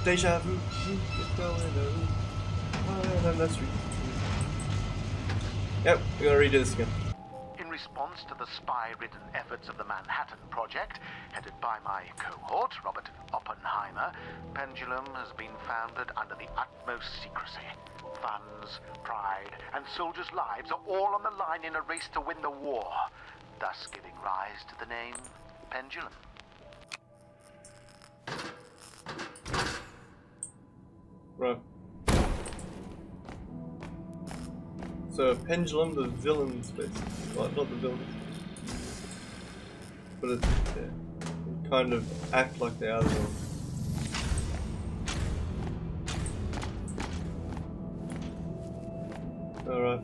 Deja vu. That's right. Yep, we're gonna redo this again. In response to the spy-ridden efforts of the Manhattan Project, headed by my cohort, Robert Oppenheimer, Pendulum has been founded under the utmost secrecy. Funds, pride, and soldiers' lives are all on the line in a race to win the war, thus giving rise to the name Pendulum. Right. So, Pendulum, the villains, basically. Well, not the villains. But it's, yeah, they kind of act like they are the villains. Alright.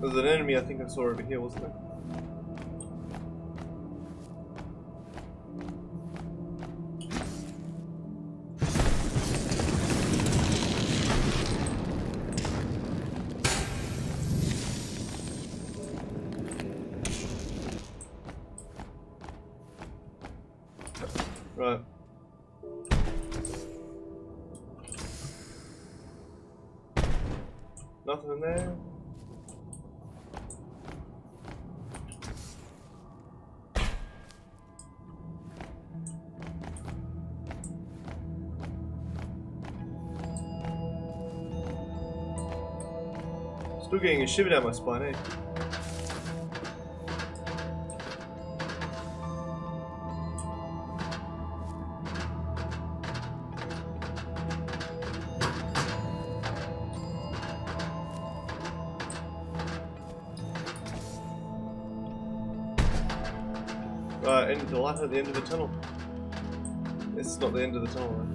There's an enemy I think I saw over here, wasn't there? Right. Nothing in there. Still getting a shiver down my spine, eh? Right, end the light at the end of the tunnel. This is not the end of the tunnel, right?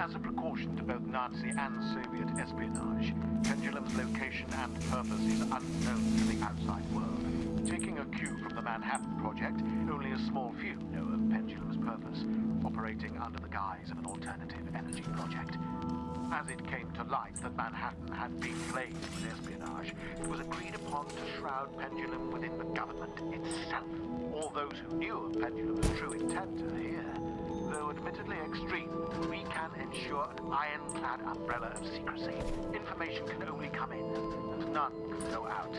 As a precaution to both Nazi and Soviet espionage, Pendulum's location and purpose is unknown to the outside world. Taking a cue from the Manhattan Project, only a small few know of Pendulum's purpose, operating under the guise of an alternative energy project. As it came to light that Manhattan had been plagued with espionage, it was agreed upon to shroud Pendulum within the government itself. All those who knew of Pendulum's true intent are here. Though admittedly extreme, we can ensure an ironclad umbrella of secrecy. Information can only come in, and none can go out.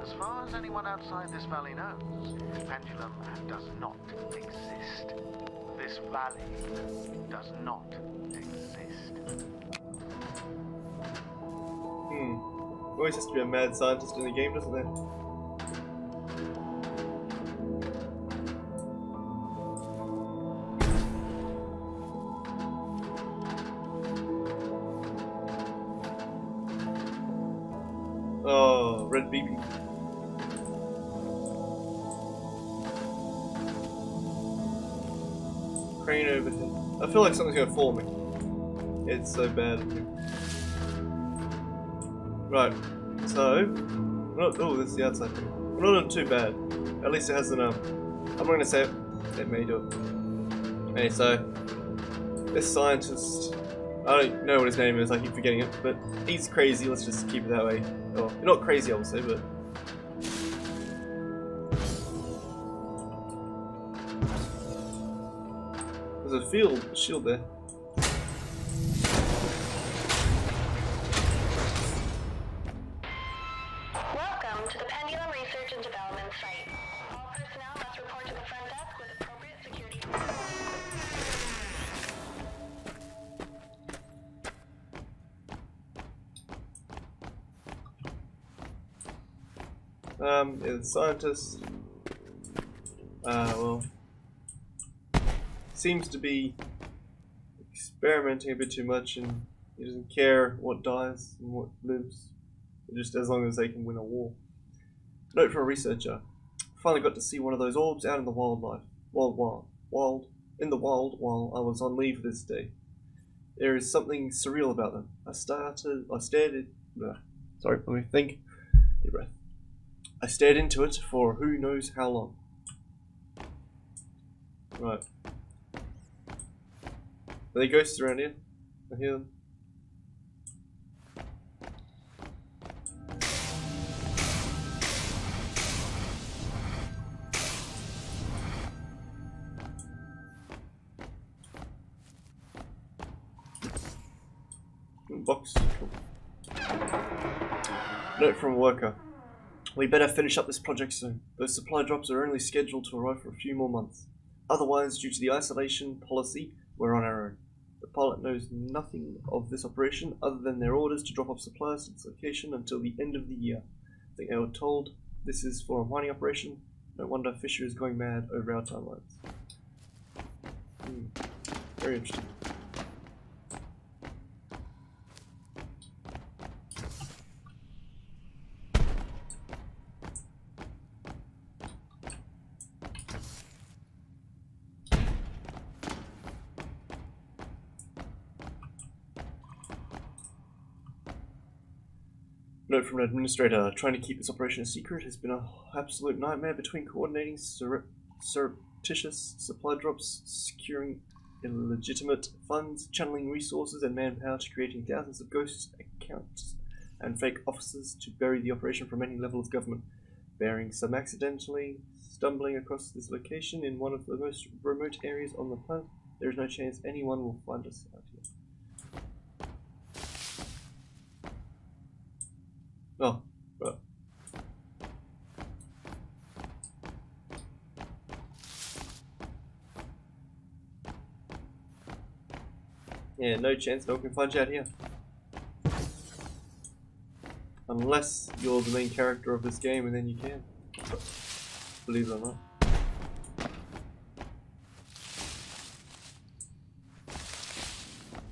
As far as anyone outside this valley knows, Pendulum does not exist. This valley does not exist. Always has to be a mad scientist in the game, doesn't there? Oh, red BB. Crane overhead. I feel like something's gonna fall on me. It's so bad. Right, so we're not, oh, this is the outside thing. We're not doing too bad. At least it has an I'm not gonna say it. It may do it. Anyway, so this scientist, I don't know what his name is. I keep forgetting it, but he's crazy. Let's just keep it that way. Oh, not crazy, obviously, but there's a shield there. Welcome to the Pendulum Research and Development Site. All personnel must report to the front desk with appropriate security. The scientist, well, seems to be experimenting a bit too much, and he doesn't care what dies and what lives, just as long as they can win a war. Note for a researcher: finally got to see one of those orbs out in the wild in the wild while I was on leave this day. There is something surreal about them. I stared into it for who knows how long. Right. Are there ghosts around here? I hear them. box. Cool. Note from a worker. We better finish up this project soon. Those supply drops are only scheduled to arrive for a few more months. Otherwise, due to the isolation policy, we're on our own. The pilot knows nothing of this operation other than their orders to drop off supplies to its location until the end of the year. I think they were told this is for a mining operation. No wonder Fisher is going mad over our timelines. Very interesting. Note from an administrator, trying to keep this operation a secret has been an absolute nightmare between coordinating surreptitious supply drops, securing illegitimate funds, channeling resources and manpower to creating thousands of ghost accounts and fake officers to bury the operation from any level of government, bearing some accidentally stumbling across this location in one of the most remote areas on the planet. There is no chance anyone will find us out here. Oh, right. Yeah, no chance no one can find you out here. Unless you're the main character of this game and then you can. Believe it or not.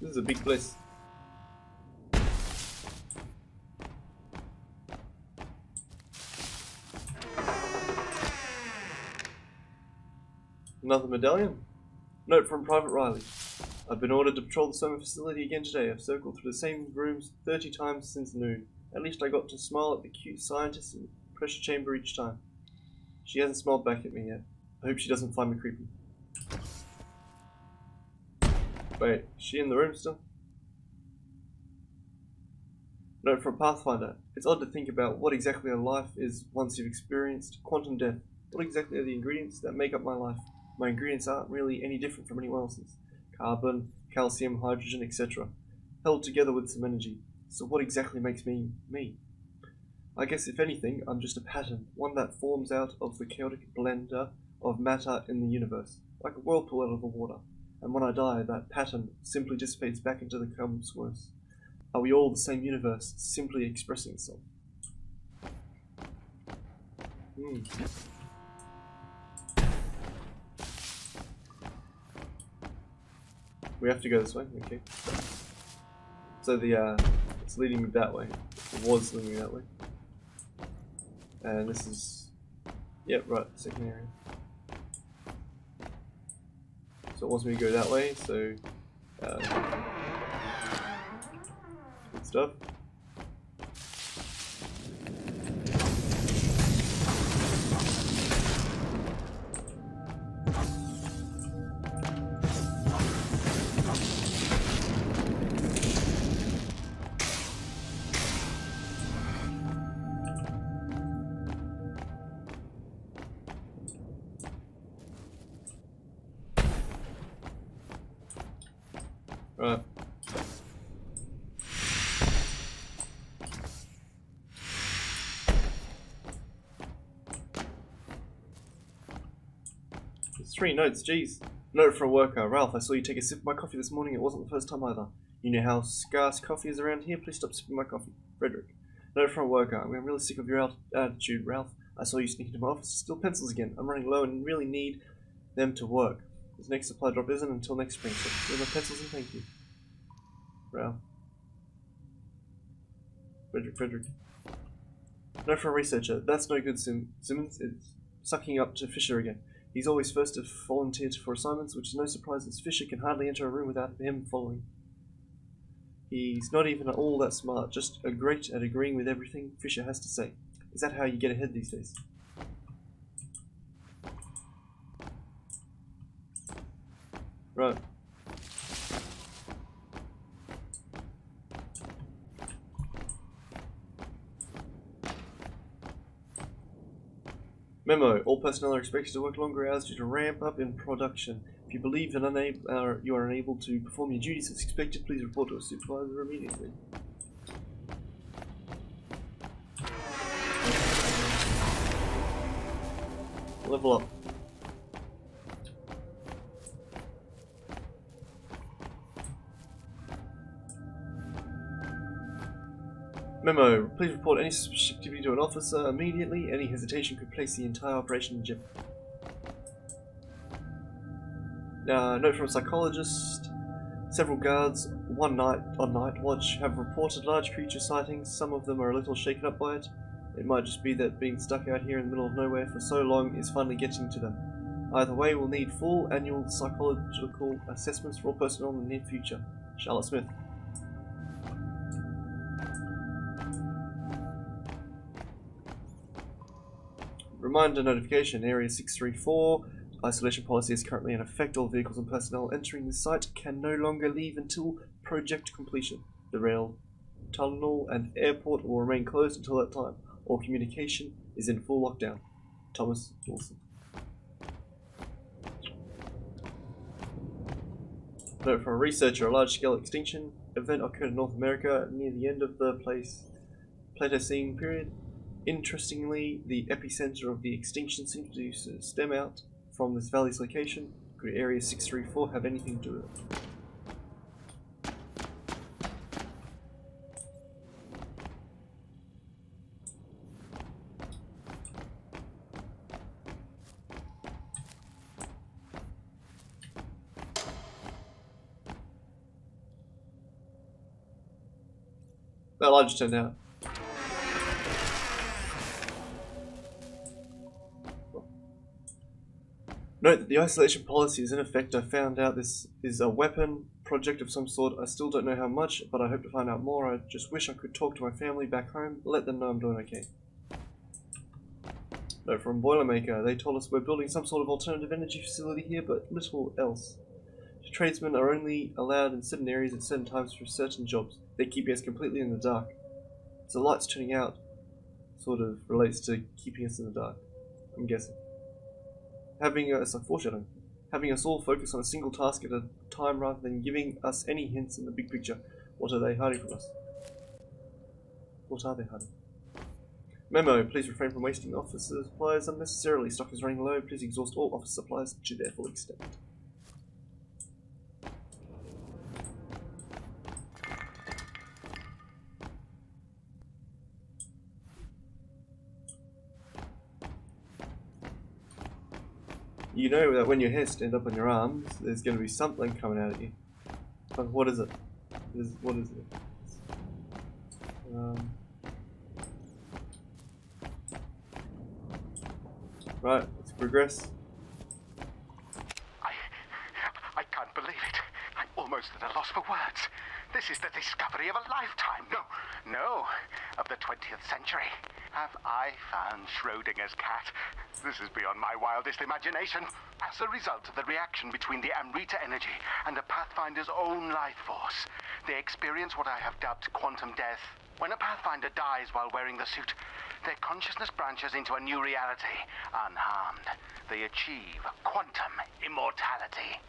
This is a big place. Another medallion? Note from Private Riley. I've been ordered to patrol the Soma facility again today. I've circled through the same rooms 30 times since noon. At least I got to smile at the cute scientist in the pressure chamber each time. She hasn't smiled back at me yet. I hope she doesn't find me creepy. Wait, is she in the room still? Note from Pathfinder. It's odd to think about what exactly a life is once you've experienced quantum death. What exactly are the ingredients that make up my life? My ingredients aren't really any different from anyone else's. Carbon, calcium, hydrogen, etc. Held together with some energy. So what exactly makes me, me? I guess if anything, I'm just a pattern, one that forms out of the chaotic blender of matter in the universe, like a whirlpool out of the water. And when I die, that pattern simply dissipates back into the cosmos. Are we all the same universe, simply expressing itself? We have to go this way, okay. So it's leading me that way. It was leading me that way. And this is, yeah, right, second area. So it wants me to go that way, so, good stuff. Right. There's 3 notes, jeez. Note for a worker. Ralph, I saw you take a sip of my coffee this morning. It wasn't the first time either. You know how scarce coffee is around here? Please stop sipping my coffee. Frederick. Note for a worker. I'm really sick of your attitude, Ralph. I saw you sneak into my office to steal pencils again. I'm running low and really need them to work. This next supply drop isn't until next spring, so steal my pencils and thank you. Ralph. Frederick. No, for a researcher. That's no good, Simmons. It's sucking up to Fisher again. He's always first to volunteer for assignments, which is no surprise as Fisher can hardly enter a room without him following. He's not even all that smart, just great at agreeing with everything Fisher has to say. Is that how you get ahead these days? Right. Memo: all personnel are expected to work longer hours due to ramp up in production. If you believe that you are unable to perform your duties as expected, please report to a supervisor immediately. Level up. Memo: please report any suspicious activity to an officer immediately. Any hesitation could place the entire operation in jeopardy. Note from a psychologist. Several guards on night watch have reported large creature sightings. Some of them are a little shaken up by it. It might just be that being stuck out here in the middle of nowhere for so long is finally getting to them. Either way, we'll need full annual psychological assessments for all personnel in the near future. Charlotte Smith. Reminder notification, Area 634. Isolation policy is currently in effect. All vehicles and personnel entering the site can no longer leave until project completion. The rail, tunnel, and airport will remain closed until that time. All communication is in full lockdown. Thomas Wilson. Note from a researcher, a large-scale extinction event occurred in North America near the end of the Pleistocene period. Interestingly, the epicenter of the extinction seems to stem out from this valley's location. Could Area 634 have anything to do with it? That light just turned out. Note that the isolation policy is in effect. I found out this is a weapon project of some sort. I still don't know how much, but I hope to find out more. I just wish I could talk to my family back home, let them know I'm doing okay. Note from Boilermaker. They told us we're building some sort of alternative energy facility here, but little else. Tradesmen are only allowed in certain areas at certain times for certain jobs. They're keeping us completely in the dark. So the lights turning out sort of relates to keeping us in the dark, I'm guessing. It's like foreshadowing. Having us all focus on a single task at a time rather than giving us any hints in the big picture. What are they hiding from us? What are they hiding? Memo: please refrain from wasting officer supplies unnecessarily. Stock is running low. Please exhaust all office supplies to their full extent. You know that when your hair stand up on your arms, there's going to be something coming out at you. But what is it? What is it? Right, let's progress. I can't believe it. I'm almost at a loss for words. This is the discovery of a lifetime. No, of the 20th century. Have I found Schrodinger's cat? This is beyond my wildest imagination. As a result of the reaction between the Amrita energy and the Pathfinder's own life force, they experience what I have dubbed quantum death. When a Pathfinder dies while wearing the suit, their consciousness branches into a new reality, unharmed. They achieve quantum immortality.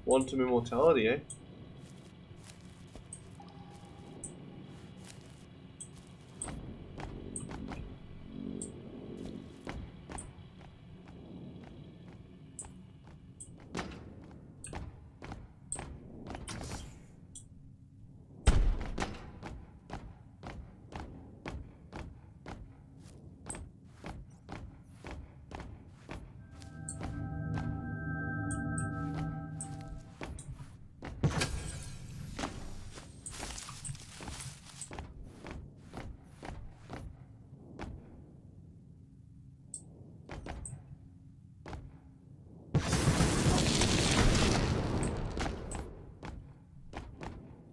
Quantum immortality, eh?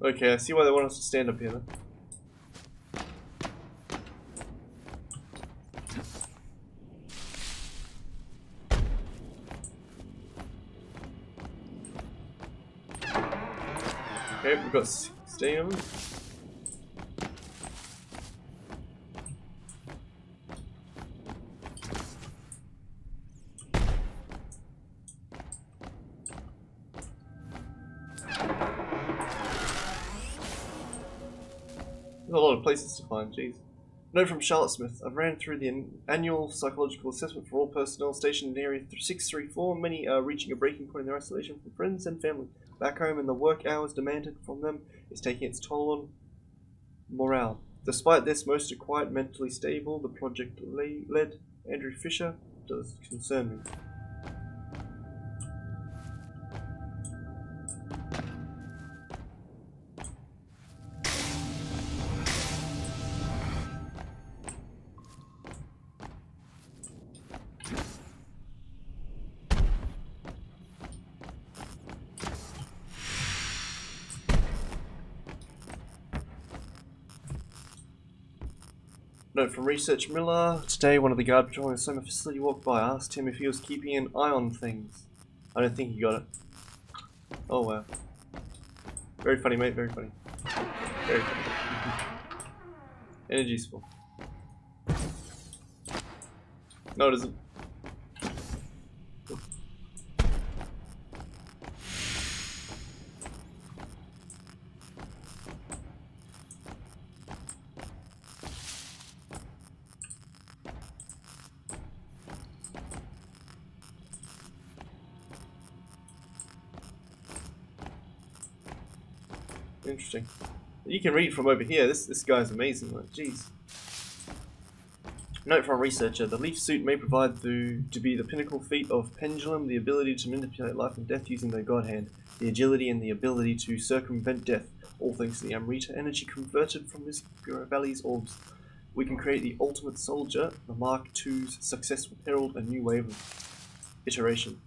Okay, I see why they want us to stand up here then. Okay, we've got 16 of them. There's a lot of places to find, jeez. Note from Charlotte Smith. I've ran through the annual psychological assessment for all personnel stationed in Area 634. Many are reaching a breaking point in their isolation from friends and family. Back home, and the work hours demanded from them is taking its toll on morale. Despite this, most are quite mentally stable. The project led Andrew Fisher does concern me. Note from Research Miller. Today, one of the guard patrolling the Soma facility walked by. I asked him if he was keeping an eye on things. I don't think he got it. Oh wow. Very funny, mate. Very funny. Very funny. Energy's full. No, it isn't. Interesting. You can read from over here. This guy's amazing. Like, jeez. Note from a researcher: the leaf suit may provide to be the pinnacle feat of pendulum, the ability to manipulate life and death using their god hand, the agility and the ability to circumvent death. All thanks to the Amrita energy converted from this Valley's orbs. We can create the ultimate soldier. The Mark II's success will herald a new wave of iteration.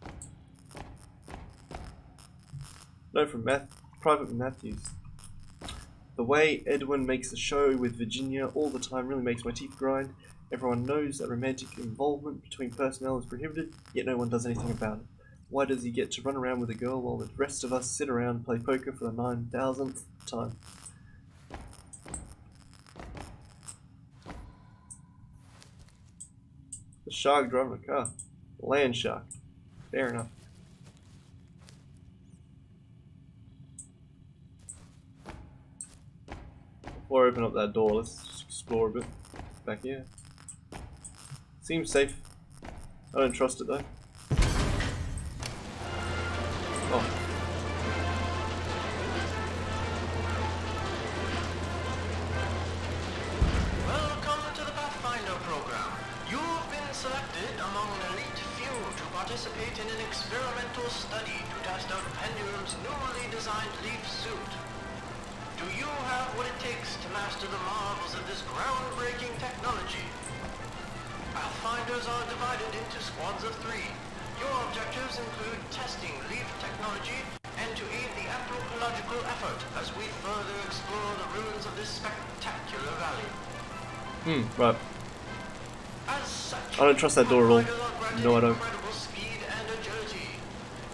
Note from Private Matthews. The way Edwin makes a show with Virginia all the time really makes my teeth grind. Everyone knows that romantic involvement between personnel is prohibited, yet no one does anything about it. Why does he get to run around with a girl while the rest of us sit around and play poker for the 9,000th time? The shark driving a car. Land shark. Fair enough. Before I open up that door, let's just explore a bit back here. Seems safe. I don't trust it though. Oh. Welcome to the Pathfinder program. You've been selected among an elite few to participate in an experimental study to test out Pendulum's newly designed leaf suit. Do you have what it takes to master the marvels of this groundbreaking technology? Pathfinders are divided into squads of 3. Your objectives include testing leaf technology and to aid the anthropological effort as we further explore the ruins of this spectacular valley. Right. As such, I don't trust that door at all. No, I don't. incredible speed and agility.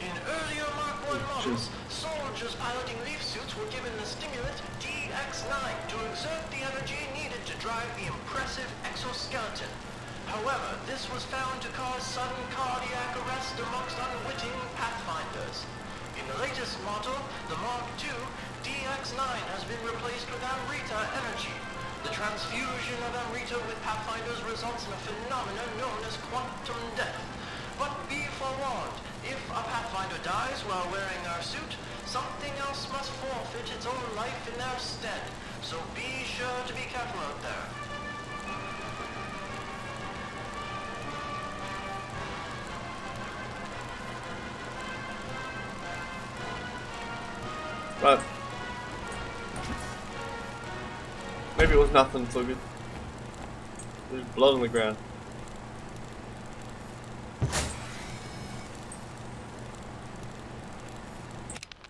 In earlier Mark I models, soldiers piloting leaf suits were given the stimulant DX9 to exert the energy needed to drive the impressive exoskeleton. However, this was found to cause sudden cardiac arrest amongst unwitting Pathfinders. In the latest model, the Mark II, DX9 has been replaced with Amrita energy. The transfusion of Amrita with Pathfinders results in a phenomenon known as quantum death. But be forewarned, if a Pathfinder dies while wearing our suit, something else must forfeit its own life in their stead. So be sure to be careful out there. Right. Maybe it was nothing so good. There's blood on the ground.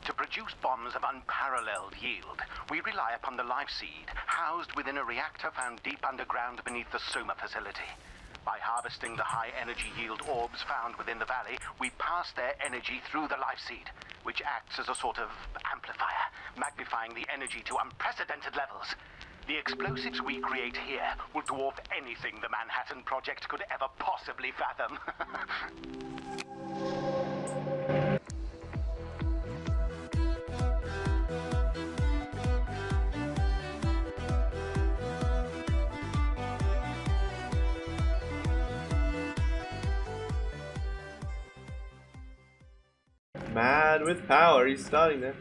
To produce bombs of unparalleled yield, we rely upon the life seed housed within a reactor found deep underground beneath the Soma facility. By harvesting the high energy yield orbs found within the valley, we pass their energy through the life seed, which acts as a sort of amplifier, magnifying the energy to unprecedented levels. The explosives we create here will dwarf anything the Manhattan Project could ever possibly fathom. Mad with power. He's starting there.